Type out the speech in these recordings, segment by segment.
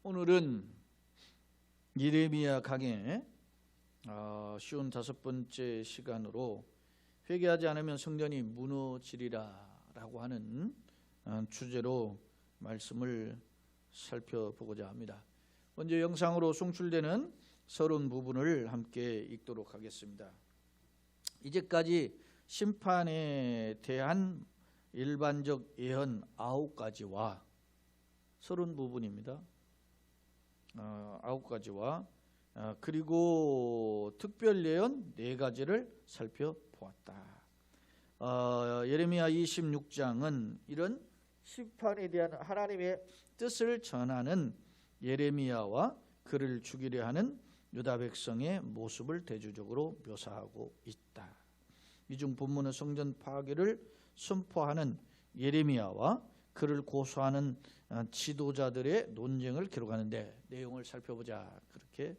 오늘은 예레미야 강의 쉬운 5번째 시간으로 회개하지 않으면 성전이 무너지리라 라고 하는 주제로 말씀을 살펴보고자 합니다. 먼저 영상으로 송출되는 서론 부분을 함께 읽도록 하겠습니다. 이제까지 심판에 대한 일반적 예언 9가지와 서론 부분입니다. 9가지와 그리고 특별 예언 4가지를 살펴보았다. 예레미야 26장은 이런 심판에 대한 하나님의 뜻을 전하는 예레미야와 그를 죽이려 하는 유다 백성의 모습을 대조적으로 묘사하고 있다. 이 중 본문은 성전 파괴를 선포하는 예레미야와 그를 고소하는 지도자들의 논쟁을 기록하는데 내용을 살펴보자, 그렇게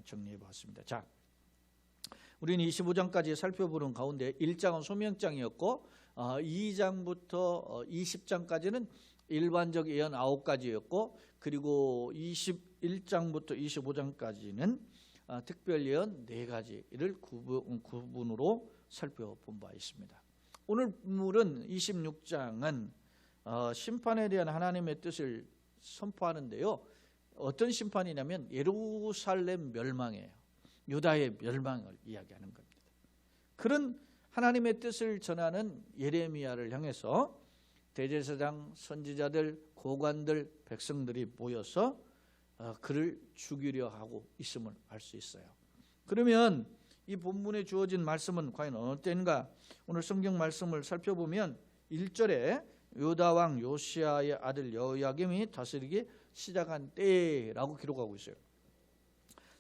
정리해 봤습니다. 자, 우리는 25장까지 살펴보는 가운데 1장은 소명장이었고 2장부터 20장까지는 일반적 예언 9가지였고 그리고 21장부터 25장까지는 특별 예언 4가지를 구분으로 살펴본 바 있습니다. 오늘 본문은 26장은 심판에 대한 하나님의 뜻을 선포하는데요. 어떤 심판이냐면 예루살렘 멸망이에요. 유다의 멸망을 이야기하는 겁니다. 그런 하나님의 뜻을 전하는 예레미야를 향해서 대제사장, 선지자들, 고관들, 백성들이 모여서 그를 죽이려 하고 있음을 알 수 있어요. 그러면 이 본문에 주어진 말씀은 과연 어느 때인가? 오늘 성경 말씀을 살펴보면 1절에 유다 왕 요시야의 아들 여호야김이 다스리기 시작한 때라고 기록하고 있어요.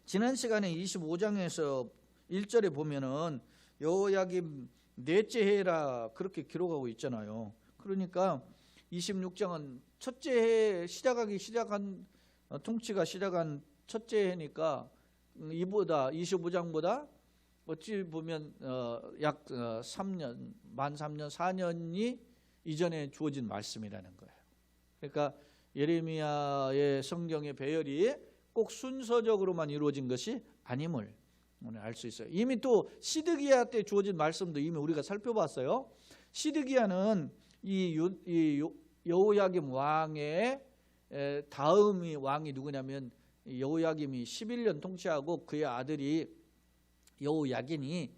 지난 시간에 25장에서 1절에 보면은 여호야김 넷째 해라 그렇게 기록하고 있잖아요. 그러니까 26장은 첫째 해 시작한 통치가 시작한 첫째 해니까 이보다 25장보다 어찌 보면 약 3년, 만 3년, 4년이 이전에 주어진 말씀이라는 거예요. 그러니까 예레미야의 성경의 배열이 꼭 순서적으로만 이루어진 것이 아님을 오늘 알 수 있어요. 이미 또 시드기야 때 주어진 말씀도 이미 우리가 살펴봤어요. 시드기야는 이 여호야김 왕의 다음이 왕이 누구냐면 여호야김이 11년 통치하고 그의 아들이 여호야긴이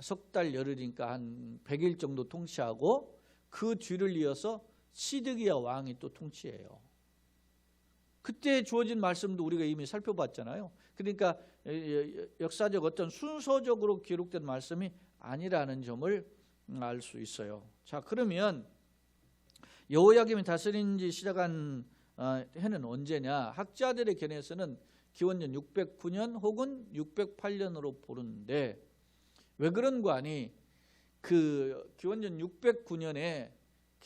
석 달 열흘이니까 한 100일 정도 통치하고 그 뒤를 이어서 시드기야 왕이 또 통치해요. 그때 주어진 말씀도 우리가 이미 살펴봤잖아요. 그러니까 역사적 어떤 순서적으로 기록된 말씀이 아니라는 점을 알 수 있어요. 자, 그러면 여호야김이 다스린 지 시작한 해는 언제냐? 학자들의 견해에서는 기원전 609년 혹은 608년으로 보는데 왜 그런 거 아니? 그 기원전 609년에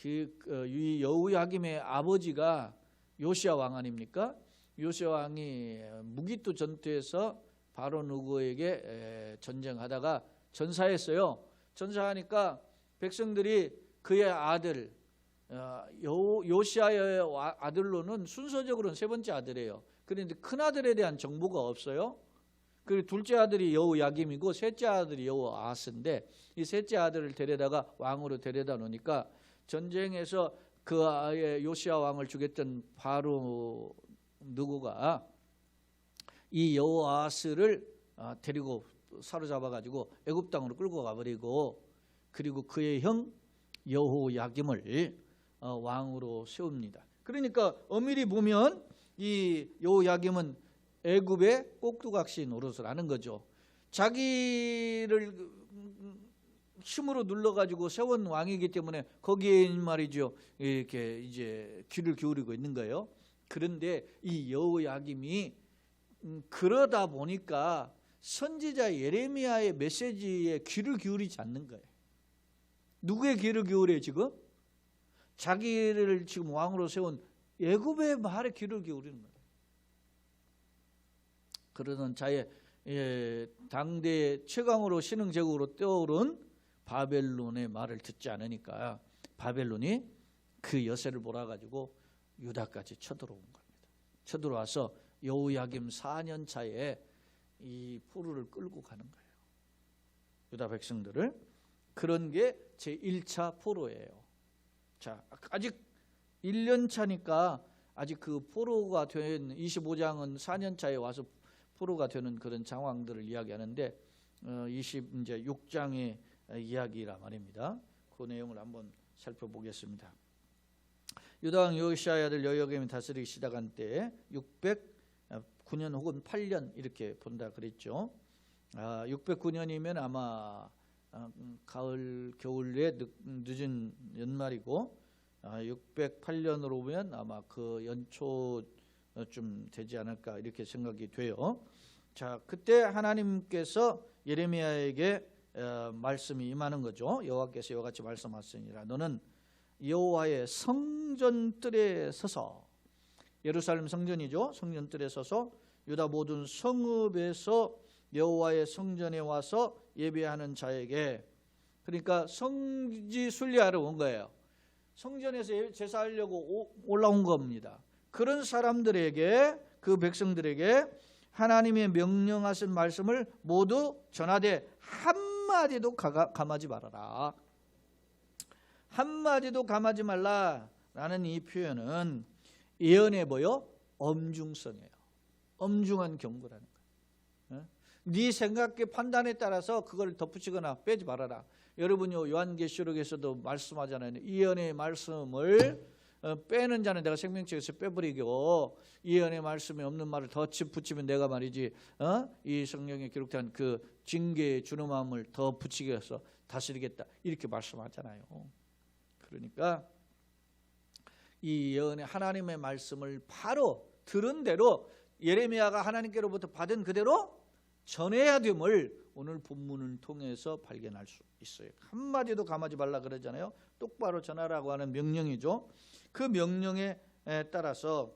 이 여호야김의 아버지가 요시야 왕 아닙니까? 요시야 왕이 무기토 전투에서 바로 누구에게 전쟁하다가 전사했어요. 전사하니까 백성들이 그의 아들 요시야의 아들로는 순서적으로는 세 번째 아들이에요. 그런데 큰 아들에 대한 정보가 없어요. 그리고 둘째 아들이 여호야김이고 셋째 아들이 여호아스인데 이 셋째 아들을 데려다가 왕으로 데려다 놓으니까 전쟁에서 그 아예 요시야 왕을 죽였던 바로 누구가 이 여호아스를 데리고 사로잡아 가지고 애굽 땅으로 끌고 가버리고 그리고 그의 형 여호야김을 왕으로 세웁니다. 그러니까 엄밀히 보면 이 여호야김은 애굽의 꼭두각시 노릇을 하는 거죠. 자기를 힘으로 눌러가지고 세운 왕이기 때문에 거기에 말이죠 이렇게 이제 귀를 기울이고 있는 거예요. 그런데 이 여호야김이 그러다 보니까 선지자 예레미야의 메시지에 귀를 기울이지 않는 거예요. 누구의 귀를 기울여요 지금? 자기를 지금 왕으로 세운 애굽의 말에 귀를 기울이는 거예요. 그러던 자의 당대의 최강으로 신흥제국으로 떠오른 바벨론의 말을 듣지 않으니까 바벨론이 그 여세를 몰아가지고 유다까지 쳐들어온 겁니다. 쳐들어와서 여호야김 4년 차에 이 포로를 끌고 가는 거예요. 유다 백성들을. 그런 게 제1차 포로예요. 자, 아직 1년 차니까 아직 그 포로가 된 25장은 4년 차에 와서 포로가 되는 그런 상황들을 이야기하는데 26장의 이야기라 말입니다. 그 내용을 한번 살펴보겠습니다. 유다 왕 요시야의 아들 여호야김이 다스리기 시작한 때 609년 혹은 8년 이렇게 본다 그랬죠. 609년이면 아마 가을 겨울에 늦은 연말이고 608년으로 보면 아마 그 연초쯤 되지 않을까 이렇게 생각이 돼요. 자, 그때 하나님께서 예레미야에게 말씀이 임하는 거죠. 여호와께서 이와 같이 말씀하시니라. 너는 여호와의 성전뜰에 서서, 예루살렘 성전이죠. 성전뜰에 서서 유다 모든 성읍에서 여호와의 성전에 와서 예배하는 자에게, 그러니까 성지 순례하러 온 거예요. 성전에서 제사하려고 올라온 겁니다. 그런 사람들에게, 그 백성들에게 하나님의 명령하신 말씀을 모두 전하되 한마디도 감하지 말아라. 한마디도 감하지 말라라는 이 표현은 예언의 뭐요? 엄중성이에요. 엄중한 경고라는 거예요. 네 생각의 판단에 따라서 그걸 덧붙이거나 빼지 말아라. 여러분요, 요한계시록에서도 말씀하잖아요. 예언의 말씀을 빼는 자는 내가 생명책에서 빼버리고, 예언의 말씀이 없는 말을 더 붙이면 내가 말이지 이 성경에 기록된 그 징계의 준엄함을 더 붙이게 해서 다스리겠다, 이렇게 말씀하잖아요. 그러니까 이 예언의 하나님의 말씀을 바로 들은 대로 예레미야가 하나님께로부터 받은 그대로 전해야 됨을 오늘 본문을 통해서 발견할 수 있어요. 한마디도 감하지 말라 그러잖아요. 똑바로 전하라고 하는 명령이죠. 그 명령에 따라서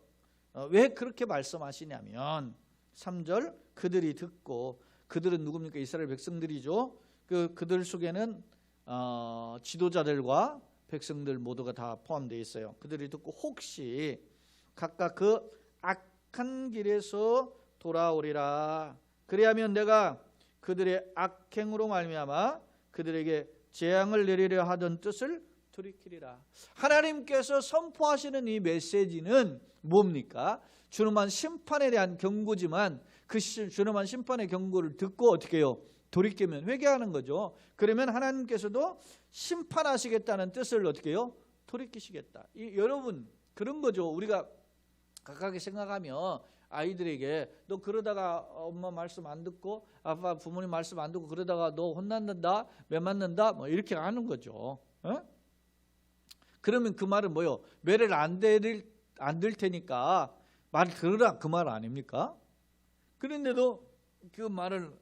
왜 그렇게 말씀하시냐면 3절, 그들이 듣고, 그들은 누굽니까? 이스라엘 백성들이죠. 그들 속에는 지도자들과 백성들 모두가 다 포함되어 있어요. 그들이 듣고 혹시 각각 그 악한 길에서 돌아오리라. 그리하면 내가 그들의 악행으로 말미암아 그들에게 재앙을 내리려 하던 뜻을 돌이키리라. 하나님께서 선포하시는 이 메시지는 뭡니까? 준엄한 심판에 대한 경고지만 그 준엄한 심판의 경고를 듣고 어떻게 해요? 돌이키면 회개하는 거죠. 그러면 하나님께서도 심판하시겠다는 뜻을 어떻게 해요? 돌이키시겠다. 여러분, 그런 거죠. 우리가 각각의 생각하며 아이들에게 너 그러다가 엄마 말씀 안 듣고 아빠 부모님 말씀 안 듣고 그러다가 너 혼난다, 매 맞는다, 뭐 이렇게 하는 거죠. 그러면 그 말은 뭐요? 매를 안 들 테니까 말 들으라, 그 말 아닙니까? 그런데도 그 말을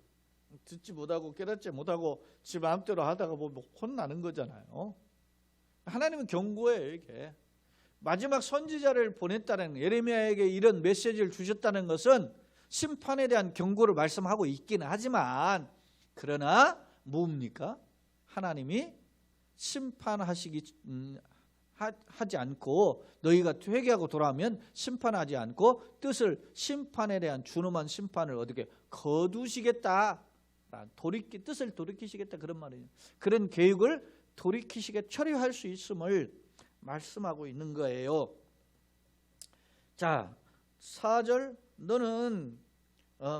듣지 못하고 깨닫지 못하고 지 마음대로 하다가 보면 혼나는 거잖아요. 하나님은 경고예요. 이게 마지막 선지자를 보냈다는, 예레미야에게 이런 메시지를 주셨다는 것은 심판에 대한 경고를 말씀하고 있기는 하지만, 그러나 뭡니까? 하나님이 하지 않고 너희가 회개하고 돌아오면 심판하지 않고 심판에 대한 준엄한 심판을 어떻게 거두시겠다, 뜻을 돌이키시겠다, 그런 말이에요. 그런 계획을 돌이키시게 처리할 수 있음을 말씀하고 있는 거예요. 자, 4절, 너는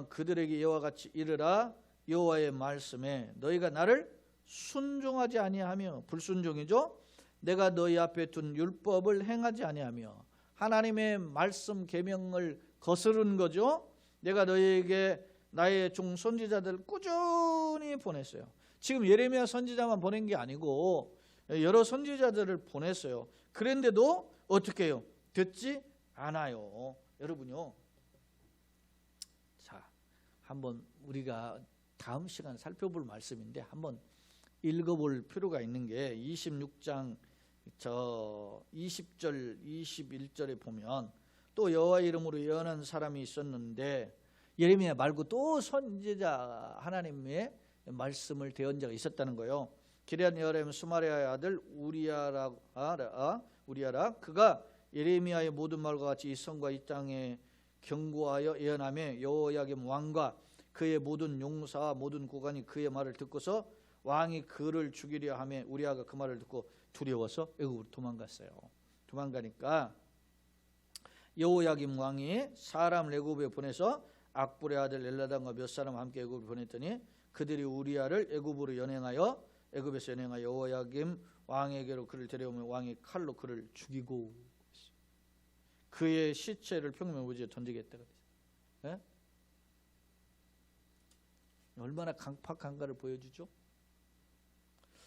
그들에게 이와 같이 이르라. 여호와의 말씀에 너희가 나를 순종하지 아니하며, 불순종이죠. 내가 너희 앞에 둔 율법을 행하지 아니하며, 하나님의 말씀 계명을 거스른 거죠. 내가 너희에게 나의 종 선지자들 꾸준히 보냈어요. 지금 예레미야 선지자만 보낸 게 아니고 여러 선지자들을 보냈어요. 그런데도 어떻게 해요? 듣지 않아요. 여러분요, 자, 한번 우리가 다음 시간 살펴볼 말씀인데 한번 읽어볼 필요가 있는 게 26장 20절 21절에 보면 또 여호와 이름으로 예언한 사람이 있었는데, 예레미야 말고 또 선지자 하나님의 말씀을 대언 자가 있었다는 거예요. 기럇 여호람 스마리아의 아들 우리야라, 그가 예레미야의 모든 말과 같이 이 성과 이 땅에 경고하여 예언하며 여호야김 왕과 그의 모든 용사와 모든 구관이 그의 말을 듣고서 왕이 그를 죽이려 하며 우리아가 그 말을 듣고 두려워서 애굽으로 도망갔어요. 도망가니까 여호야김 왕이 사람을 애굽에 보내서 악불의 아들 엘나단과 몇 사람 함께 애굽에 보냈더니 그들이 우리아를 애굽으로 연행하여 애굽에서 연행하여 여호야김 왕에게로 그를 데려오며 왕이 칼로 그를 죽이고 그의 시체를 평면우지에 던지겠다. 예? 얼마나 강팍한가를 보여주죠.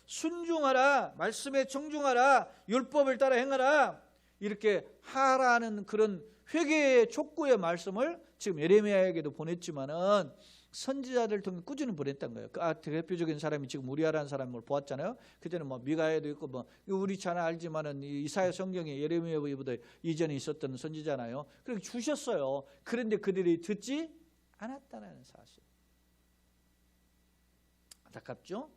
순종하라, 말씀에 청중하라, 율법을 따라 행하라, 이렇게 하라는 그런 회개의 촉구의 말씀을 지금 예레미야에게도 보냈지만은 선지자들 통해 꾸준히 보냈던 거예요. 그 대표적인 사람이 지금 우리아라는 사람을 보았잖아요. 그때는 뭐 미가야도 있고 뭐 우리 잘 알지만은 이사야 성경에 예레미야보다 이전에 있었던 선지자잖아요. 그렇게 주셨어요. 그런데 그들이 듣지 않았다는 사실. 안타깝죠?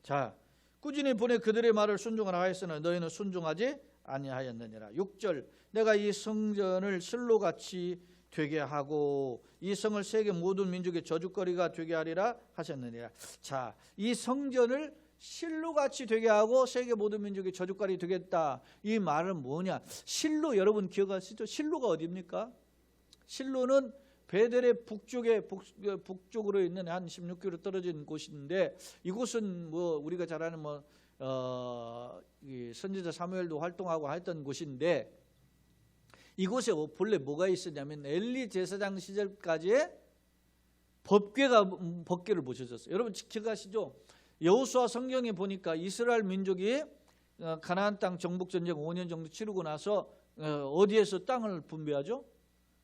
자, 꾸준히 보내 그들의 말을 순종하라 하였으나 너희는 순종하지 아니하였느니라. 6절, 내가 이 성전을 실로같이 되게 하고 이 성을 세계 모든 민족의 저주거리가 되게 하리라 하셨느니라. 자, 이 성전을 실로같이 되게 하고 세계 모든 민족의 저주거리 되겠다. 이 말은 뭐냐? 실로, 여러분 기억하시죠? 실로가 어디입니까? 실로는 베델의 북쪽으로 있는 한 16km 떨어진 곳인데, 이곳은 뭐 우리가 잘 아는 선지자 사무엘도 활동하고 했던 곳인데, 이곳에 본래 뭐가 있었냐면 엘리 제사장 시절까지의 법궤를 모셔졌어요. 여러분 기억하시죠? 여호수아 성경에 보니까 이스라엘 민족이 가나안 땅 정복 전쟁 5년 정도 치르고 나서 어디에서 땅을 분배하죠?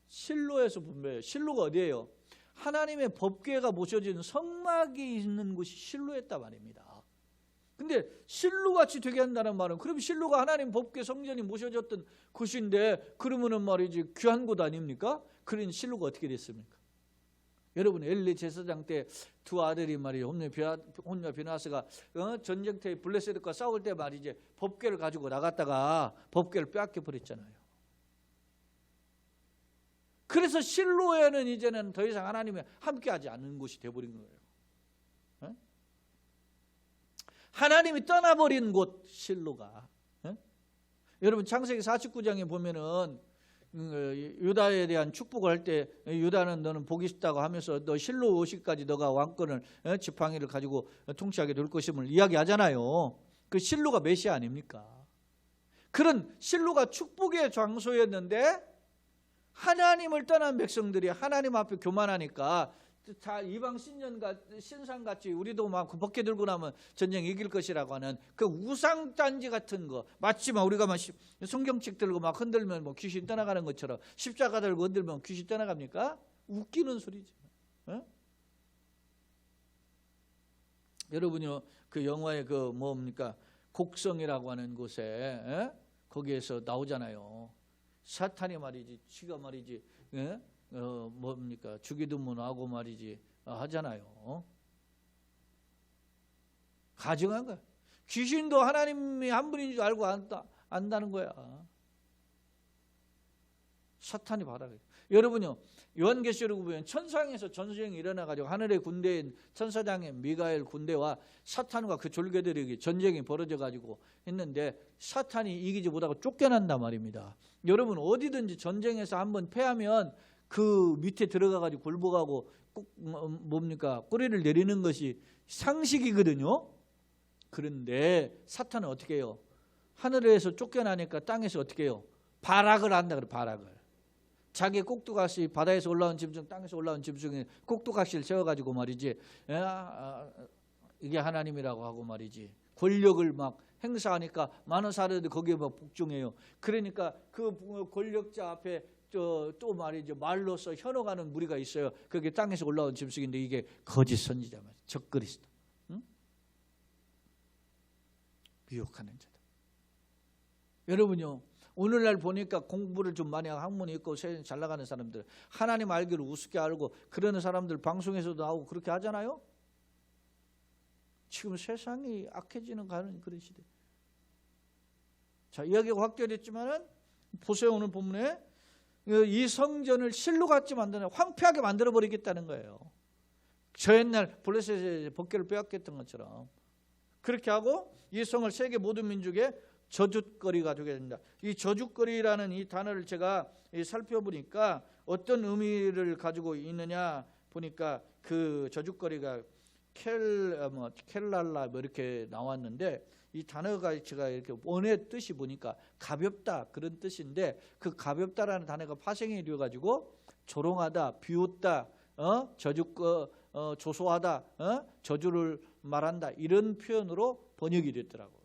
실로에서 분배해요. 실로가 어디예요? 하나님의 법궤가 모셔진 성막이 있는 곳이 실로였단 말입니다. 근데 실로같이 되게 한다는 말은, 그럼 실로가 하나님 법궤 성전이 모셔졌던 곳인데 그러면은 말이지 귀한 곳 아닙니까? 그런 실로가 어떻게 됐습니까? 여러분 엘리 제사장 때 두 아들이 말이죠. 혼냐 비나스가 전쟁터에 블레셋과 싸울 때 말이지 법궤를 가지고 나갔다가 법궤를 빼앗겨 버렸잖아요. 그래서 실로에는 이제는 더 이상 하나님이 함께하지 않는 곳이 되어버린 거예요. 에? 하나님이 떠나버린 곳 실로가. 에? 여러분 창세기 49장에 보면은 유다에 대한 축복을 할 때 유다는 너는 복이 있다고 하면서 너 실로 오시까지 너가 왕권을 지팡이를 가지고 통치하게 될 것임을 이야기하잖아요. 그 실로가 메시아 아닙니까? 그런 실로가 축복의 장소였는데 하나님을 떠난 백성들이 하나님 앞에 교만하니까 다 이방 신상같이 우리도 막 벗게 들고 나면 전쟁 이길 것이라고 하는 그 우상단지 같은 거, 마치 막 우리가 막 성경책 들고 막 흔들면 뭐 귀신 떠나가는 것처럼 십자가 들고 흔들면 귀신 떠나갑니까? 웃기는 소리죠. 에? 여러분요 그 영화의 그 뭡니까 곡성이라고 하는 곳에 거기에서 나오잖아요. 사탄이 말이지, 지가 말이지, 뭡니까 주기도문 하고 말이지 하잖아요. 가증한 거야. 귀신도 하나님이 한 분인 줄 알고 안다는 거야. 사탄이 바라게. 여러분요 요한계시록 보면 천상에서 전쟁이 일어나가지고 하늘의 군대인 천사장의 미가엘 군대와 사탄과 그 졸개들에게 전쟁이 벌어져가지고 했는데 사탄이 이기지 못하고 쫓겨난단 말입니다. 여러분 어디든지 전쟁에서 한번 패하면 그 밑에 들어가가지고 굴복하고 뭡니까 꼬리를 내리는 것이 상식이거든요. 그런데 사탄은 어떻게 해요? 하늘에서 쫓겨나니까 땅에서 어떻게 해요? 발악을 한다 그래. 발악을. 자기 꼭두각시 바다에서 올라온 짐승 땅에서 올라온 짐승에 꼭두각시를 세워가지고 말이지 이게 하나님이라고 하고 말이지 권력을 막 행사하니까 많은 사람들이 거기에 막 복종해요. 그러니까 그 권력자 앞에 또 말이죠 말로서 현혹하는 무리가 있어요. 그게 땅에서 올라온 짐승인데 이게 거짓 선지자 말이에요. 적그리스도. 응? 미혹하는 자들. 여러분요 오늘날 보니까 공부를 좀 많이 하고 학문이 있고 잘 나가는 사람들 하나님 알기를 우습게 알고 그러는 사람들 방송에서도 나오고 그렇게 하잖아요. 지금 세상이 악해지는 그런 시대. 자 이야기가 확대됐지만은 보세요. 오늘 본문에 이 성전을 실로 같이 만드는, 황폐하게 만들어 버리겠다는 거예요. 저 옛날 블레셋의 법궤를 빼앗겼던 것처럼 그렇게 하고 이 성을 세계 모든 민족의 저주거리가 되게 됩니다. 이 저주거리라는 이 단어를 제가 살펴보니까 어떤 의미를 가지고 있느냐 보니까 그 저주거리가 켈랄라 뭐 이렇게 나왔는데, 이 단어가 제가 이렇게 원의 뜻이 보니까 가볍다 그런 뜻인데, 그 가볍다라는 단어가 파생이 되어 가지고 조롱하다, 비웃다, 조소하다, 저주를 말한다, 이런 표현으로 번역이 됐더라고요.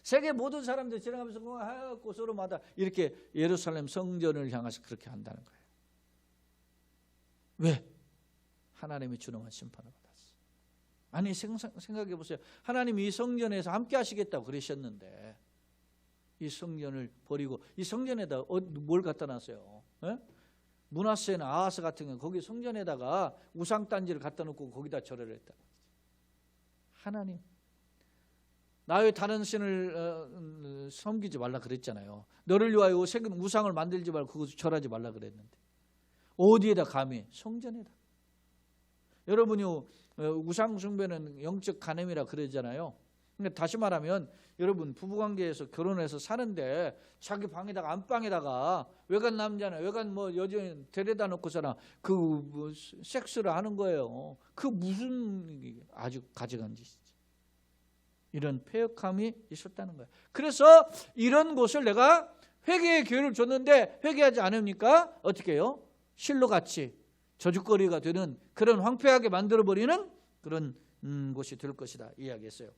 세계 모든 사람들 지나가면서 하얗고 서로마다 이렇게 예루살렘 성전을 향해서 그렇게 한다는 거예요. 왜? 하나님이 준엄한 심판을 받았어. 아니 생각해 보세요. 하나님이 이 성전에서 함께 하시겠다고 그러셨는데 이 성전을 버리고 이 성전에다 뭘 갖다 놨어요? 므낫세나 아하스 같은 경우 거기 성전에다가 우상단지를 갖다 놓고 거기다 절을 했다. 하나님, 나 왜 다른 신을 섬기지 말라 그랬잖아요. 너를 위하여 우상을 만들지 말고 그것을 절하지 말라 그랬는데 어디에다 감히? 성전에다. 여러분이 우상 숭배는 영적 간음이라 그러잖아요. 근데 다시 말하면 여러분 부부관계에서 결혼해서 사는데 자기 방에다가 안방에다가 외간 남자나 외간 뭐 여자인 데려다 놓고서나 그 섹스를 하는 거예요. 그 무슨 아주 가증한 짓이지. 이런 패역함이 있었다는 거예요. 그래서 이런 곳을 내가 회개의 기회를 줬는데 회개하지 않으니까 어떻게 해요? 실로같이 저주거리가 되는 그런 황폐하게 만들어버리는 그런 곳이 될 것이다 이야기했어요.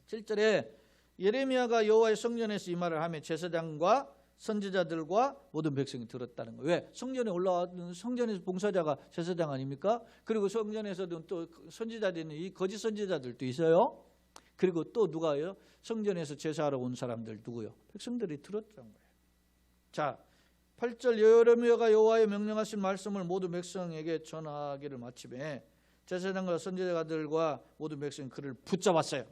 7절에 예레미야가 여호와의 성전에서 이 말을 하며 제사장과 선지자들과 모든 백성이 들었다는 거예요. 왜? 성전에 올라왔던 성전에서 봉사자가 제사장 아닙니까? 그리고 성전에서도 또 선지자들이 이 거짓 선지자들도 있어요. 그리고 또 누가요? 성전에서 제사하러 온 사람들 누구요? 백성들이 들었다는 거예요. 자, 8절 예레미야가 여호와의 명령하신 말씀을 모든 백성에게 전하기를 마침에 제사장과 선지자들과 모든 백성이 그를 붙잡았어요.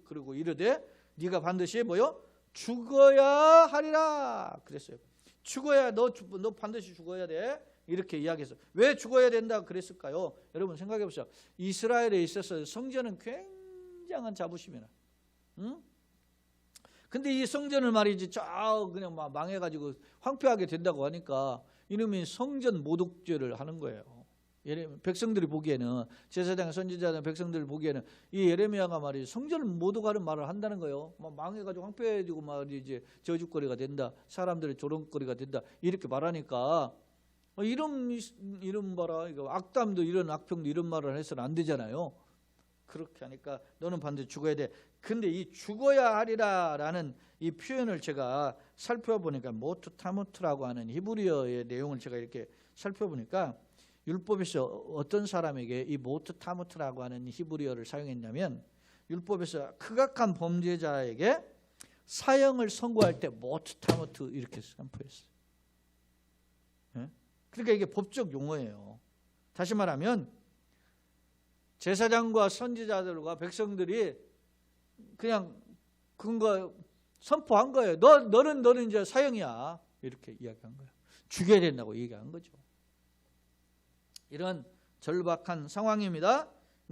그리고 이르되 네가 반드시 뭐요? 죽어야 하리라 그랬어요. 죽어야 너 반드시 죽어야 돼. 이렇게 이야기했어요. 왜 죽어야 된다 그랬을까요? 여러분 생각해 보세요. 이스라엘에 있어서 성전은 굉장한 자부심이라. 응? 근데 이 성전을 말이지 그냥 막 망해가지고 황폐하게 된다고 하니까 이놈이 성전 모독죄를 하는 거예요. 백성들이 보기에는 제사장 선지자나 백성들이 보기에는 이 예레미야가 말이지 성전을 모독하는 말을 한다는 거예요. 막 망해가지고 황폐해지고 말이지 저주거리가 된다, 사람들의 조롱거리가 된다 이렇게 말하니까 이런 봐라, 이거 악담도 이런 악평도 이런 말을 해서는 안 되잖아요. 그렇게 하니까 너는 반드시 죽어야 돼. 근데 이 죽어야 하리라라는 이 표현을 제가 살펴보니까 모트 타무트라고 하는 히브리어의 내용을 제가 이렇게 살펴보니까 율법에서 어떤 사람에게 이 모트 타무트라고 하는 히브리어를 사용했냐면 율법에서 극악한 범죄자에게 사형을 선고할 때 모트 타무트 이렇게 선포했어요. 그러니까 이게 법적 용어예요. 다시 말하면 제사장과 선지자들과 백성들이 그냥 그거 선포한 거예요. 너는 이제 사형이야. 이렇게 이야기한 거예요. 죽여야 된다고 얘기한 거죠. 이런 절박한 상황입니다.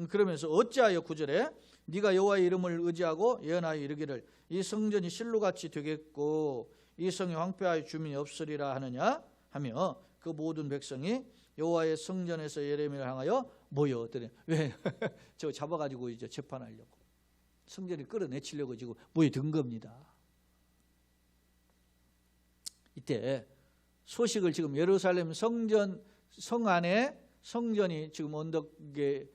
그러면서 어찌하여 9절에 네가 여호와의 이름을 의지하고 예언하여 이르기를 이 성전이 실로같이 되겠고 이 성이 황폐하여 주민이 없으리라 하느냐 하며 그 모든 백성이 여호와의 성전에서 예레미야를 향하여 모여들어요. 왜? 저 잡아가지고 이제 재판하려고 성전을 끌어내치려고 지금 모여든 겁니다. 이때 소식을 지금 예루살렘 성 안에 성전이 지금 언덕에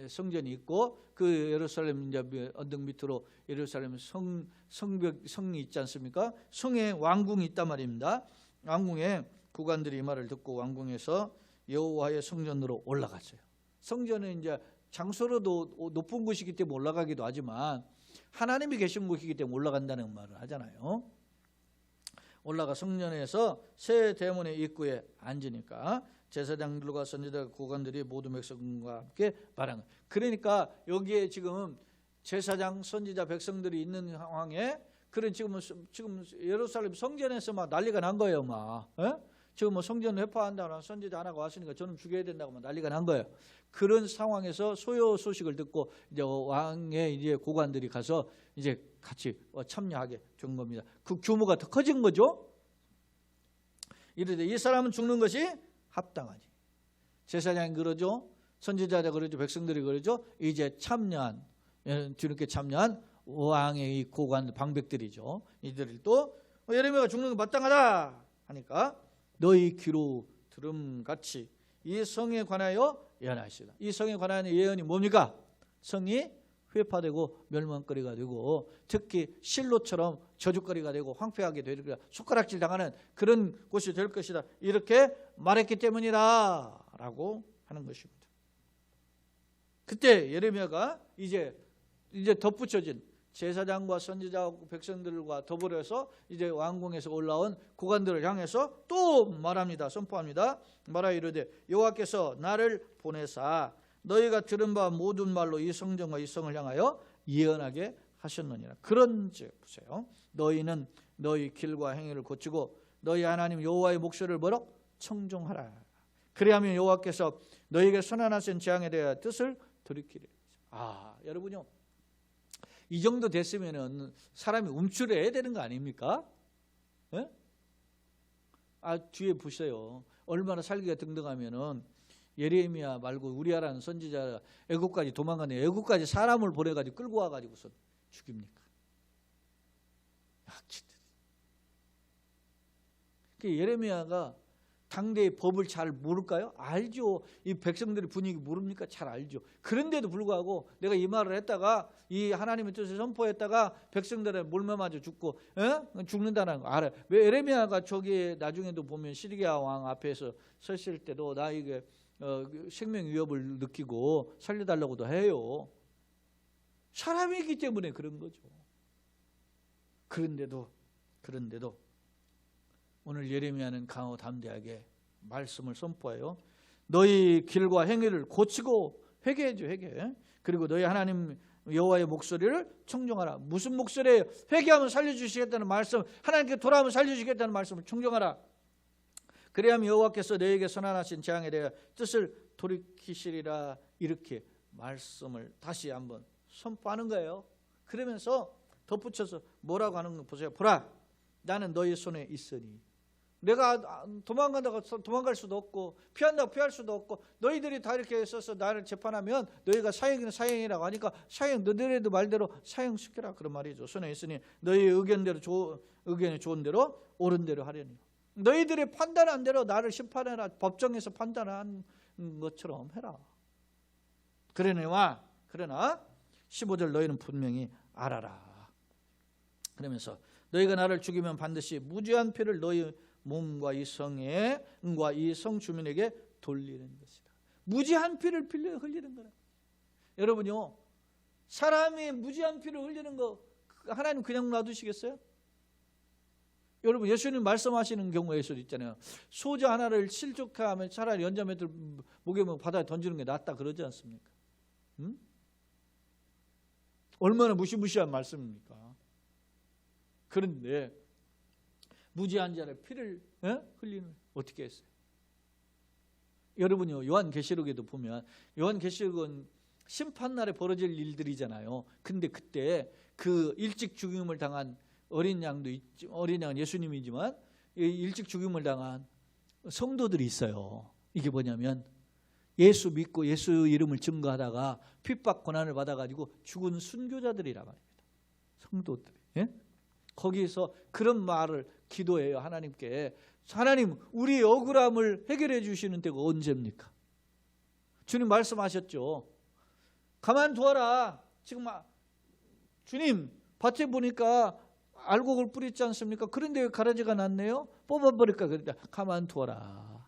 성전이 있고 그 예루살렘 이제 언덕 밑으로 예루살렘 성이 있지 않습니까? 성에 왕궁이 있단 말입니다. 왕궁에 구관들이 이 말을 듣고 왕궁에서 여호와의 성전으로 올라갔어요. 성전은 이제 장소로도 높은 곳이기 때문에 올라가기도 하지만 하나님이 계신 곳이기 때문에 올라간다는 말을 하잖아요. 올라가 성전에서 새 대문의 입구에 앉으니까 제사장들과 선지자 구관들이 모든 백성과 함께 말한 거예요. 그러니까 여기에 지금 제사장, 선지자, 백성들이 있는 상황에 그런 지금 예루살렘 성전에서 막 난리가 난 거예요, 막. 예? 지금 뭐 성전 회파한다는 선지자 하나가 왔으니까 저는 죽여야 된다고 막 난리가 난 거예요. 그런 상황에서 소요 소식을 듣고 이제 왕의 이제 고관들이 가서 이제 같이 참여하게 된 겁니다. 그 규모가 더 커진 거죠. 이르되 이 사람은 죽는 것이 합당하지. 제사장이 그러죠. 선지자가 그러죠. 백성들이 그러죠. 이제 참여한 뒤늦게 참여한 왕의 이 고관 방백들이죠. 이들이 또 예레미야가 죽는 게 마땅하다 하니까 너희 귀로 들음같이 이 성에 관하여 예언하시다. 이 성에 관한 예언이 뭡니까? 성이 회파되고 멸망거리가 되고 특히 실로처럼 저주거리가 되고 황폐하게 되리라, 손가락질 당하는 그런 곳이 될 것이다. 이렇게 말했기 때문이다 라고 하는 것입니다. 그때 예레미야가 이제 덧붙여진 제사장과 선지자와 백성들과 더불어서 이제 왕궁에서 올라온 고관들을 향해서 또 말합니다. 선포합니다. 말하 이르되 여호와께서 나를 보내사 너희가 들은 바 모든 말로 이 성전과 이 성을 향하여 예언하게 하셨느니라. 그런즉 보세요. 너희는 너희 길과 행위를 고치고 너희 하나님 여호와의 목소리를 뭐라? 청종하라. 그리하면 여호와께서 너희에게 선언하신 재앙에 대하여 뜻을 돌이키리라. 여러분요. 이 정도 됐으면은 사람이 움츠려야 되는 거 아닙니까? 예? 뒤에 보세요. 얼마나 살기가 등등하면은 예레미야 말고 우리아라는 선지자 애국까지 도망가네. 애국까지 사람을 보내가지고 끌고 와가지고서 죽입니까? 약치들. 예레미야가 당대의 법을 잘 모를까요? 알죠. 이 백성들의 분위기 모릅니까? 잘 알죠. 그런데도 불구하고 내가 이 말을 했다가 이 하나님의 뜻을 선포했다가 백성들의 몰매 맞아 죽고 죽는다는 거 알아요. 왜 예레미야가 저기 나중에도 보면 시리아 왕 앞에서 섰을 때도 나 이게 생명 위협을 느끼고 살려달라고도 해요. 사람이기 때문에 그런 거죠. 그런데도 오늘 예레미야는 강하고 담대하게 말씀을 선포해요. 너희 길과 행위를 고치고 회개해줘. 회개. 그리고 너희 하나님 여호와의 목소리를 청종하라. 무슨 목소리예요? 회개하면 살려주시겠다는 말씀, 하나님께 돌아오면 살려주시겠다는 말씀을 청종하라. 그래야면 여호와께서 너희에게 선언하신 재앙에 대해 뜻을 돌이키시리라. 이렇게 말씀을 다시 한번 선포하는 거예요. 그러면서 덧붙여서 뭐라고 하는 거 보세요. 보라, 나는 너희 손에 있으니. 내가 도망간다고 도망갈 수도 없고 피한다고 피할 수도 없고 너희들이 다 이렇게 있어서 나를 재판하면 너희가 사형이나 사형이라고 하니까 사형 너희들도 말대로 사형시켜라 그런 말이죠. 손에 있으니 너희 의견이 좋은 대로 옳은 대로 하려니. 너희들이 판단한 대로 나를 심판해라. 법정에서 판단한 것처럼 해라. 그러나 15절 너희는 분명히 알아라. 그러면서 너희가 나를 죽이면 반드시 무죄한 피를 너희 몸과 이 성과 이 성 주민에게 돌리는 것이다. 무죄한 피를 흘리는 거라. 여러분요, 사람이 무죄한 피를 흘리는 거 하나님 그냥 놔두시겠어요? 여러분 예수님 말씀하시는 경우에 서 있잖아요. 소자 하나를 실족하면 차라리 연자매들 목에 바다에 던지는 게 낫다 그러지 않습니까? 얼마나 무시무시한 말씀입니까? 그런데 무죄한 자의 피를 흘리는 어떻게 했어요? 여러분요, 요한계시록에도 보면 요한계시록은 심판날에 벌어질 일들이잖아요. 근데 그때 그 일찍 죽임을 당한 어린 양은 예수님이지만 일찍 죽임을 당한 성도들이 있어요. 이게 뭐냐면 예수 믿고 예수 이름을 증거하다가 핍박 고난을 받아가지고 죽은 순교자들이란 말입니다. 성도들이. 거기서 그런 말을 기도해요. 하나님께. 하나님, 우리 억울함을 해결해 주시는 때가 언제입니까? 주님 말씀하셨죠. 가만두어라. 지금 주님 밭에 보니까 알곡을 뿌렸지 않습니까? 그런데 왜 가라지가 났네요? 뽑아버릴까? 그러니까 가만두어라.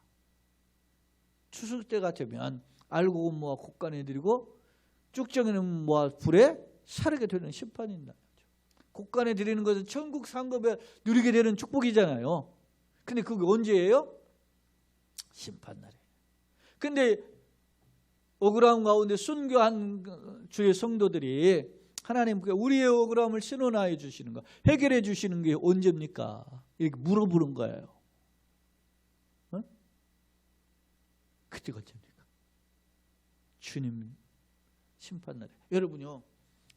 추수 때가 되면 알곡은 모아 곡간에 들이고 쭉정이는 모아 불에 사르게 되는 심판이 있다. 곡간에 드리는 것은 천국 상급에 누리게 되는 축복이잖아요. 근데 그게 언제예요? 심판날에. 근데 억울함 가운데 순교한 주의 성도들이 하나님께 우리의 억울함을 신원하여 주시는 거, 해결해 주시는 게 언제입니까? 이렇게 물어보는 거예요. 어? 그때가 언제입니까? 주님 심판날에. 여러분요,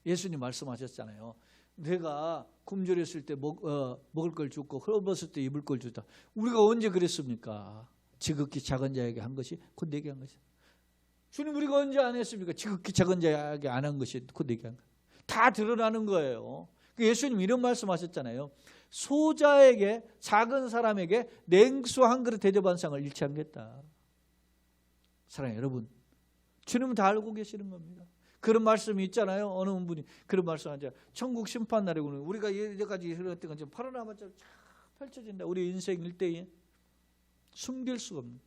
예수님 말씀하셨잖아요. 내가 굶주렸을 때 먹을 걸 주고 헐벗을 때 입을 걸 주다. 우리가 언제 그랬습니까? 지극히 작은 자에게 한 것이 곧 내게 한 것이다. 주님, 우리가 언제 안 했습니까? 지극히 작은 자에게 안 한 것이 곧 내게 한 것. 다 드러나는 거예요. 예수님 이런 말씀하셨잖아요. 소자에게, 작은 사람에게 냉수 한 그릇 대접한 상을 잃지 않겠다. 사랑해요, 여러분. 주님은 다 알고 계시는 겁니다. 그런 말씀이 있잖아요. 어느 분이 그런 말씀하죠. 천국 심판날에 우리가 여기까지 흘렀던 건 파노라마처럼 쫙 펼쳐진다. 우리 인생 일대에 숨길 수가 없는.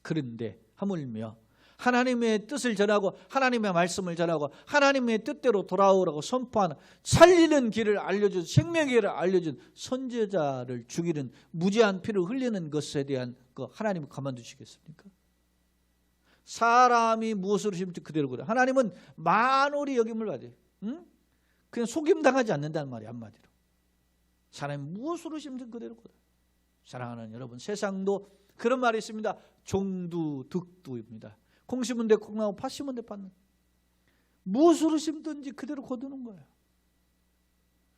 그런데 하물며 하나님의 뜻을 전하고 하나님의 말씀을 전하고 하나님의 뜻대로 돌아오라고 선포하는, 살리는 길을 알려준, 생명의 길을 알려준 선지자를 죽이는, 무지한 피를 흘리는 것에 대한 거 하나님은 가만두시겠습니까? 사람이 무엇으로 심지 그대로 그래. 하나님은 만월이 여김을 받아요. 응? 그냥 속임당하지 않는다는 말이야, 한마디로. 사람이 무엇으로 심든 그대로 그래. 사랑하는 여러분, 세상도 그런 말이 있습니다. 종두득두입니다. 콩 심은 데 콩 나고 팥 심은 데 팥. 무엇으로 심든지 그대로 거두는 거예요.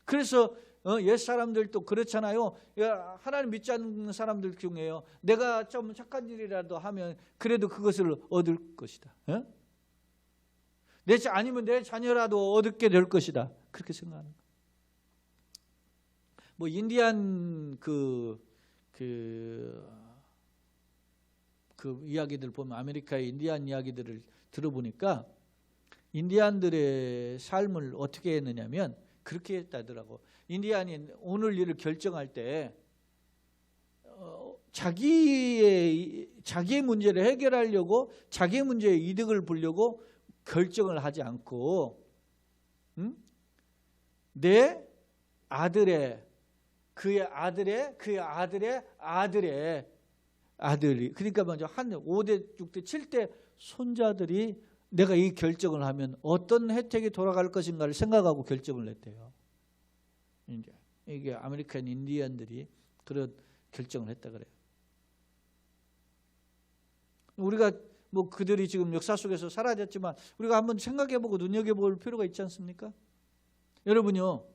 그래서 옛 사람들도 그렇잖아요. 하나님 믿지 않는 사람들 중에요, 내가 좀 착한 일이라도 하면 그래도 그것을 얻을 것이다. 아니면 내 자녀라도 얻게 될 것이다. 그렇게 생각하는 거예요. 뭐 인디안 그 이야기들 보면, 아메리카의 인디안 이야기들을 들어보니까 인디안들의 삶을 어떻게 했느냐면 그렇게 했다더라고. 인디안이 오늘 일을 결정할 때 자기의 문제를 해결하려고, 자기의 문제에 이득을 보려고 결정을 하지 않고, 내 아들의, 그의 아들이, 그러니까 먼저 한 5대, 6대, 7대 손자들이 내가 이 결정을 하면 어떤 혜택이 돌아갈 것인가를 생각하고 결정을 했대요. 이게 아메리칸 인디언들이 그런 결정을 했다 그래요. 우리가 뭐 그들이 지금 역사 속에서 사라졌지만 우리가 한번 생각해보고 눈여겨볼 필요가 있지 않습니까? 여러분요,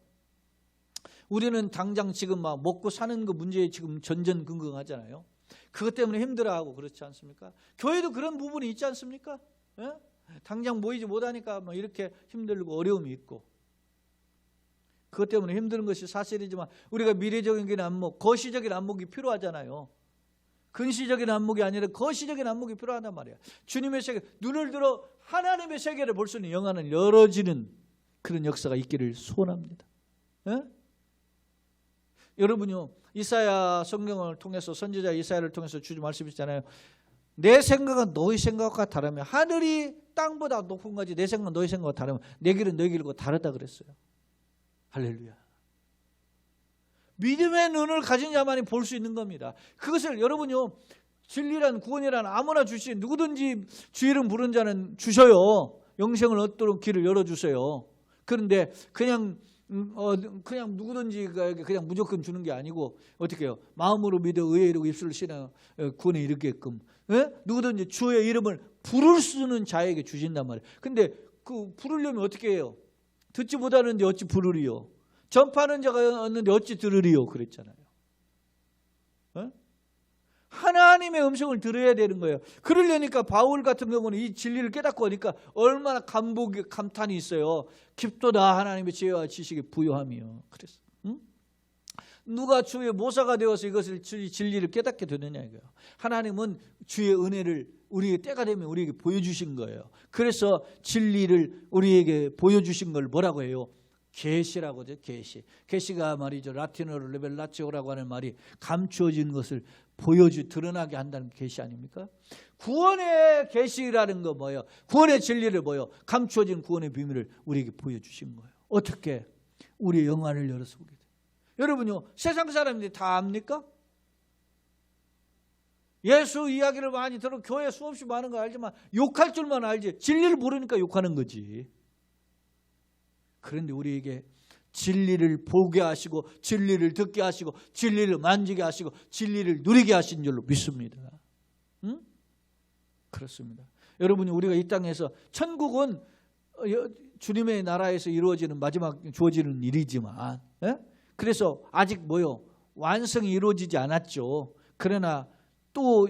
우리는 당장 지금 막 먹고 사는 거 문제에 지금 전전긍긍하잖아요. 그것 때문에 힘들어하고 그렇지 않습니까? 교회도 그런 부분이 있지 않습니까? 예? 당장 모이지 못하니까 뭐 이렇게 힘들고 어려움이 있고, 그것 때문에 힘든 것이 사실이지만 우리가 미래적인 안목, 거시적인 안목이 필요하잖아요. 근시적인 안목이 아니라 거시적인 안목이 필요하단 말이에요. 주님의 세계, 눈을 들어 하나님의 세계를 볼 수 있는 영안을 열어지는 그런 역사가 있기를 소원합니다. 예? 여러분요, 이사야 성경을 통해서, 선지자 이사야를 통해서 주님 말씀이시잖아요. 내 생각은 너희 생각과 다르면, 하늘이 땅보다 높은 거지 내 생각은 너희 생각과 다르면 내 길은 너희 길과 다르다 그랬어요. 할렐루야. 믿음의 눈을 가진 자만이 볼 수 있는 겁니다. 그것을 여러분요, 진리란, 구원이란 아무나 주시, 누구든지 주 이름 부른 자는 주셔요. 영생을 얻도록 길을 열어주세요. 그런데 그냥 누구든지 그냥 무조건 주는 게 아니고, 어떻게 해요? 마음으로 믿어 의에 이르고 입술로 신하 구원에 이르게끔, 누구든지 주의 이름을 부를 수 있는 자에게 주신단 말이에요. 근데 그 부르려면 어떻게 해요? 듣지 못하는데 어찌 부르리요? 전파하는 자가 없는데 어찌 들으리요? 그랬잖아요. 하나님의 음성을 들어야 되는 거예요. 그러려니까 바울 같은 경우는 이 진리를 깨닫고 하니까 얼마나 감탄이 있어요. 깊도다 하나님의 지혜와 지식이 부요하며. 그랬어. 누가 주의 모사가 되어서 이것을 진리를 깨닫게 되느냐 이거예요. 하나님은 주의 은혜를 우리에게 때가 되면 우리에게 보여주신 거예요. 그래서 진리를 우리에게 보여주신 걸 뭐라고 해요? 계시라고 하죠. 계시가 말이죠. 라틴어로 레벨라치오라고 하는 말이 감추어진 것을 드러나게 한다는 계시 아닙니까? 구원의 계시라는 거 뭐예요? 구원의 진리를 뭐예요? 감추어진 구원의 비밀을 우리에게 보여주신 거예요. 어떻게? 우리의 영안을 열어서 보게 돼요. 여러분요, 세상 사람들이 다 압니까? 예수 이야기를 많이 들어 교회 수없이 많은 거 알지만 욕할 줄만 알지 진리를 모르니까 욕하는 거지. 그런데 우리에게 진리를 보게 하시고 진리를 듣게 하시고 진리를 만지게 하시고 진리를 누리게 하신 줄로 믿습니다. 응? 그렇습니다. 여러분이 우리가 이 땅에서 천국은 주님의 나라에서 이루어지는 마지막 주어지는 일이지만 그래서 아직 완성이 이루어지지 않았죠. 그러나 또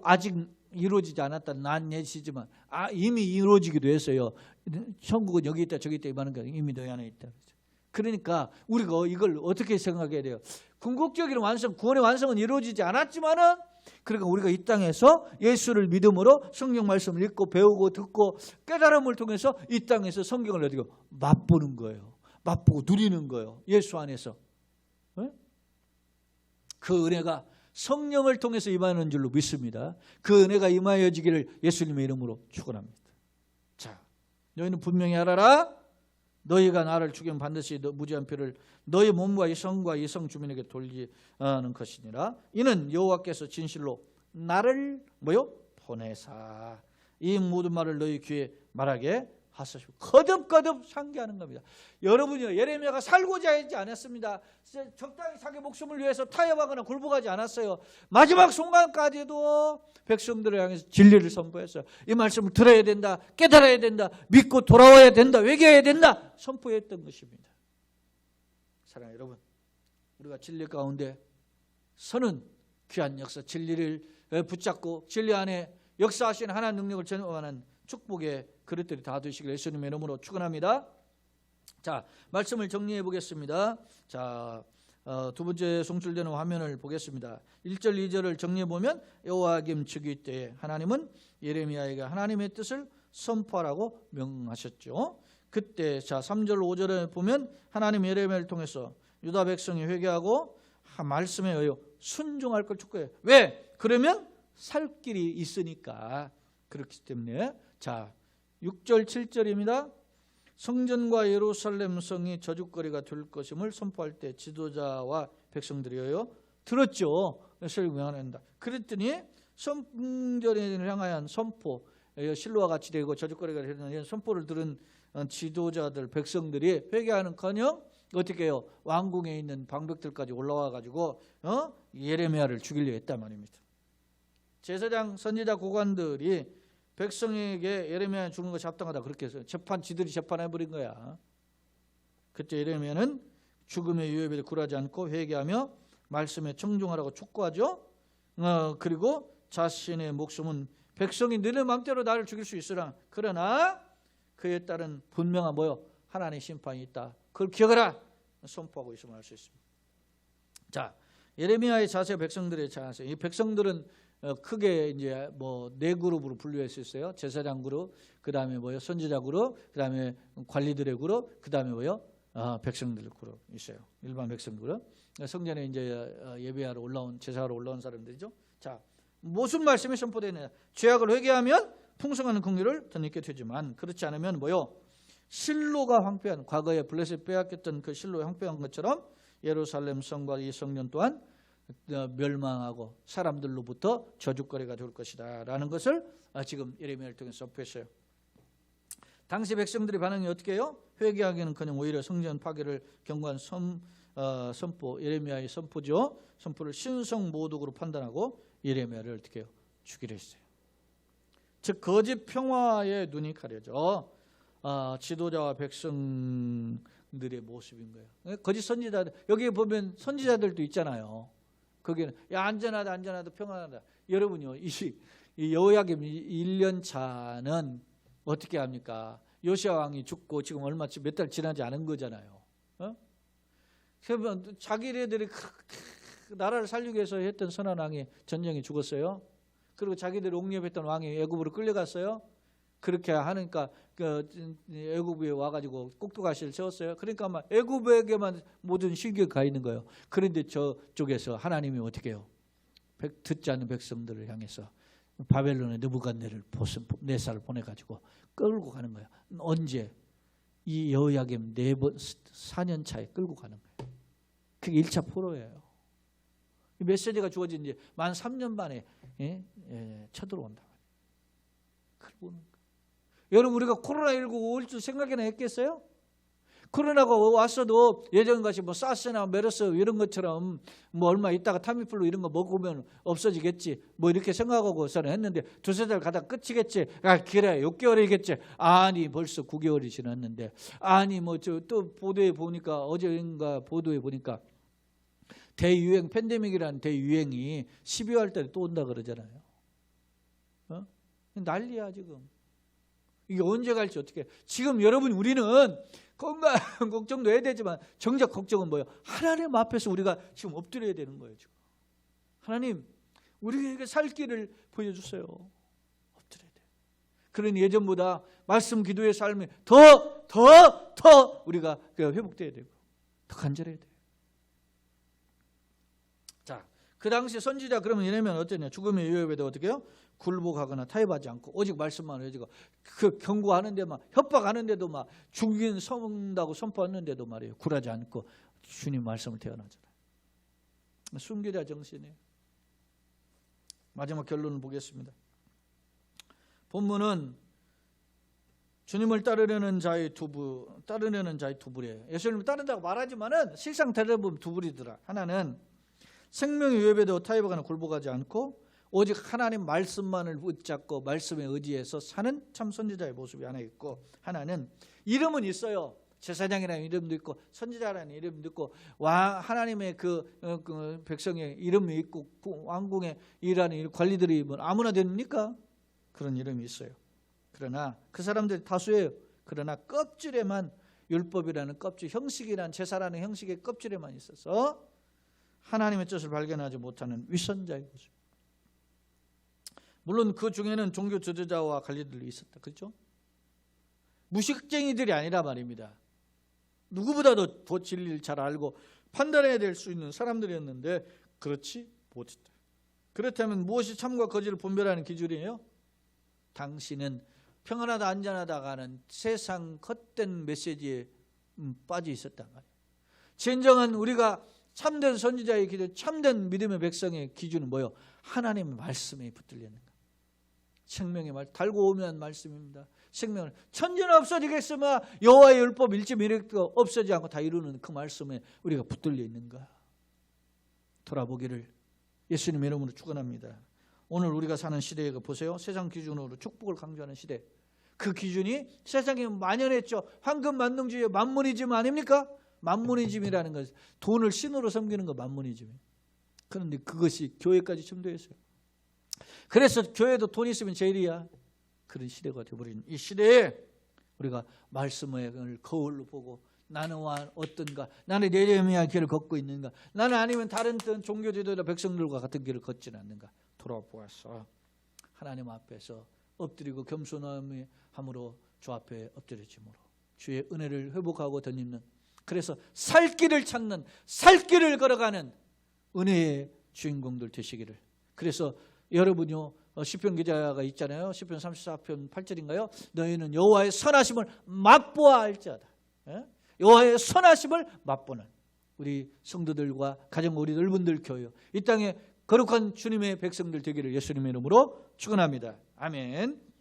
아직 이루어지지 않았다는 난 예시지만 이미 이루어지기도 했어요. 천국은 여기 있다 저기 있다 이만한 게 이미 너희 안에 있다. 그러니까 우리가 이걸 어떻게 생각해야 돼요? 궁극적인 완성, 구원의 완성은 이루어지지 않았지만은 그러니까 우리가 이 땅에서 예수를 믿음으로 성경 말씀을 읽고 배우고 듣고 깨달음을 통해서 이 땅에서 성경을 어떻게 맛보는 거예요. 맛보고 누리는 거예요. 예수 안에서. 그 은혜가 성령을 통해서 임하는 줄로 믿습니다. 그 은혜가 임하여지기를 예수님의 이름으로 축원합니다. 자, 너희는 분명히 알아라. 너희가 나를 죽이면 반드시 무죄한 피를 너희 몸과 이 성과 이 성 주민에게 돌리는 것이니라. 이는 여호와께서 진실로 나를 보내사 이 모든 말을 너희 귀에 말하게 하소서. 거듭거듭 상기하는 겁니다. 여러분이요, 예레미야가 살고자 하지 않았습니다. 적당히 자기 목숨을 위해서 타협하거나 굴복하지 않았어요. 마지막 순간까지도 백성들을 향해서 진리를 선포했어요. 이 말씀을 들어야 된다, 깨달아야 된다, 믿고 돌아와야 된다, 회개해야 된다 선포했던 것입니다. 사랑하는 여러분, 우리가 진리 가운데 서는 귀한 역사, 진리를 붙잡고 진리 안에 역사하시는 하나님 능력을 전하는 축복의 그릇들이 다 되시길 예수님의 이름으로 축원합니다. 자, 말씀을 정리해 보겠습니다. 자, 두 번째 송출되는 화면을 보겠습니다. 1절 2절을 정리해 보면 여호야김 즉위 때에 하나님은 예레미야에게 하나님의 뜻을 선포하라고 명하셨죠. 그때 자 3절 5절에 보면 하나님 예레미야를 통해서 유다 백성이 회개하고 말씀에 의하여 순종할 걸 촉구해요. 왜? 그러면 살 길이 있으니까. 그렇기 때문에 자 6절 7절입니다. 성전과 예루살렘 성이 저주거리가 될 것임을 선포할 때 지도자와 백성들이요 들었죠. 설명한다. 그랬더니 성전을 향하여 선포, 실로와 같이 되고 저주거리가 되는 선포를 들은 지도자들 백성들이 회개하는커녕 어떻게 해요? 왕궁에 있는 방백들까지 올라와 가지고 예레미야를 죽이려 했단 말입니다. 제사장 선지자 고관들이 백성에게 예레미야 죽는 것이 합당하다 그렇게 해서 지들이 재판해버린 거야. 그때 예레미야는 죽음의 유예비를 굴하지 않고 회개하며 말씀에 청중하라고 촉구하죠. 그리고 자신의 목숨은 백성이 너네 마음대로 나를 죽일 수 있으나 그러나 그에 따른 분명한 하나님의 심판이 있다. 그걸 기억하라 선포하고 있음을 알 수 있습니다. 자, 예레미야의 자세, 백성들의 자세. 이 백성들은 크게 이제 네 그룹으로 분류할 수 있어요. 제사장 그룹, 그 다음에 선지자 그룹, 그 다음에 관리들의 그룹, 그 다음에 백성들 그룹 있어요. 일반 백성 그룹. 성전에 이제 예배하러 올라온 제사하러 올라온 사람들이죠. 자, 무슨 말씀이 선포되느냐? 죄악을 회개하면 풍성한 긍휼을 덧입게 되지만 그렇지 않으면 실로가 황폐한 과거에 블레셋 빼앗겼던 그 실로가 황폐한 것처럼 예루살렘 성과 이 성전 또한 멸망하고 사람들로부터 저주거리가 될 것이다 라는 것을 지금 예레미야를 통해서 선포했어요. 당시 백성들의 반응이 어떻게 해요? 회개하기는커녕 오히려 성전 파괴를 경고한 선포, 예레미야의 선포죠. 선포를 신성모독으로 판단하고 예레미야를 어떻게 해요? 죽이려 했어요. 즉 거짓 평화의 눈이 가려져 지도자와 백성들의 모습인 거예요. 거짓 선지자들, 여기 보면 선지자들도 있잖아요. 거기는 안전하다 평안하다. 여러분요, 이 여호야김 1년 차는 어떻게 합니까? 요시야 왕이 죽고 지금 몇 달 지나지 않은 거잖아요. 그러면 자기네들이 나라를 살리기 위해서 했던 선한 왕이 전쟁에 죽었어요. 그리고 자기들이 옹립했던 왕이 애굽으로 끌려갔어요. 그렇게 하니까 애굽에 와가지고 꼭두가시를 세웠어요. 그러니까 막 애굽에게만 모든 시기가 가 있는 거예요. 그런데 저쪽에서 하나님이 어떻게 해요? 듣지 않는 백성들을 향해서 바벨론의 느부갓네살을 보내가지고 끌고 가는 거예요. 언제? 이 여호야김 4년 차에 끌고 가는 거예요. 그게 1차 포로예요. 메시지가 주어진 지 만 3년 만에 쳐들어온다. 여러분 우리가 코로나19 올 줄 생각이나 했겠어요? 코로나가 왔어도 예전같이 뭐 사스나 메르스 이런 것처럼 뭐 얼마 있다가 타미플루 이런 거 먹으면 없어지겠지 뭐 이렇게 생각하고서는 했는데 두세 달 가다 끝이겠지. 그래 6개월이겠지. 아니 벌써 9개월이 지났는데 아니 뭐 저 또 보도에 보니까 어제인가 보도에 보니까 대유행 팬데믹이라는 대유행이 12월 달에 또 온다 그러잖아요. 난리야 지금. 이게 언제 갈지 어떻게. 지금 여러분 우리는 건강 걱정도 해야 되지만 정작 걱정은 뭐예요? 하나님 앞에서 우리가 지금 엎드려야 되는 거예요. 지금. 하나님 우리에게 살 길을 보여주세요. 엎드려야 돼요. 그러니 예전보다 말씀 기도의 삶이 더 우리가 회복돼야 되고 더 간절해야 돼요. 자, 그 당시 선지자 그러면 이러면 어떠냐? 죽음의 위협에도 어떻게 해요? 굴복하거나 타협하지 않고 오직 말씀만 해주고 그 경고하는데 막 협박하는데도 막 죽인 성다고 선포하는데도 말이에요. 굴하지 않고 주님 말씀을 태어나잖아요. 순교자 정신이에요. 마지막 결론을 보겠습니다. 본문은 주님을 따르려는 자의 두 부류예요. 예수님을 따른다고 말하지만은 실상 따르면 두 부류더라. 하나는 생명의 위협에도 타협하거나 굴복하지 않고 오직 하나님 말씀만을 붙잡고 말씀에 의지해서 사는 참 선지자의 모습이 하나 있고, 하나는 이름은 있어요. 제사장이라는 이름도 있고 선지자라는 이름도 있고 하나님의 그 백성의 이름이 있고 왕궁에 일하는 관리들이 뭐 아무나 됩니까? 그런 이름이 있어요. 그러나 그 사람들이 다수예요. 그러나 껍질에만 율법이라는 껍질, 형식이라는 제사라는 형식의 껍질에만 있어서 하나님의 뜻을 발견하지 못하는 위선자의 모습. 물론 그 중에는 종교 지도자와 관리들이 있었다. 그렇죠? 무식쟁이들이 아니라 말입니다. 누구보다도 더 진리를 잘 알고 판단해야 될 수 있는 사람들이었는데 그렇지 못했다. 그렇다면 무엇이 참과 거짓을 분별하는 기준이에요? 당신은 평안하다 안전하다가는 세상 헛된 메시지에 빠져 있었단 말이에요. 진정한 우리가 참된 선지자의 기준, 참된 믿음의 백성의 기준은 뭐예요? 하나님의 말씀에 붙들리는 거예요. 생명의 말, 달고 오면 말씀입니다. 생명을 천지는 없어지겠으면 여호와의 율법 일지 미력도 없어지지 않고 다 이루는 그 말씀에 우리가 붙들려 있는 거야. 돌아보기를 예수님의 이름으로 축원합니다. 오늘 우리가 사는 시대에 보세요. 세상 기준으로 축복을 강조하는 시대. 그 기준이 세상에 만연했죠. 황금 만능주의 만문이즘 아닙니까? 만문이즘이라는 것은 돈을 신으로 섬기는 거 만문이즘이에요. 그런데 그것이 교회까지 침투했어요. 그래서 교회도 돈 있으면 제일이야. 그런 시대가 되어버린 이 시대에 우리가 말씀을 거울로 보고 나는 어떤가? 나는 예레미야 길을 걷고 있는가? 나는 아니면 다른 종교 지도자 백성들과 같은 길을 걷지는 않는가? 돌아보아서 하나님 앞에서 엎드리고 겸손함으로 주 앞에 엎드려짐으로 주의 은혜를 회복하고 덧입는, 그래서 살 길을 찾는, 살 길을 걸어가는 은혜의 주인공들 되시기를. 그래서 여러분요, 시편 기자가 있잖아요. 시편 34편 8절인가요? 너희는 여호와의 선하심을 맛보아 알지어다. 여호와의 선하심을 맛보는 우리 성도들과 가정 우리 넓은들 교회, 이 땅에 거룩한 주님의 백성들 되기를 예수님의 이름으로 축원합니다. 아멘.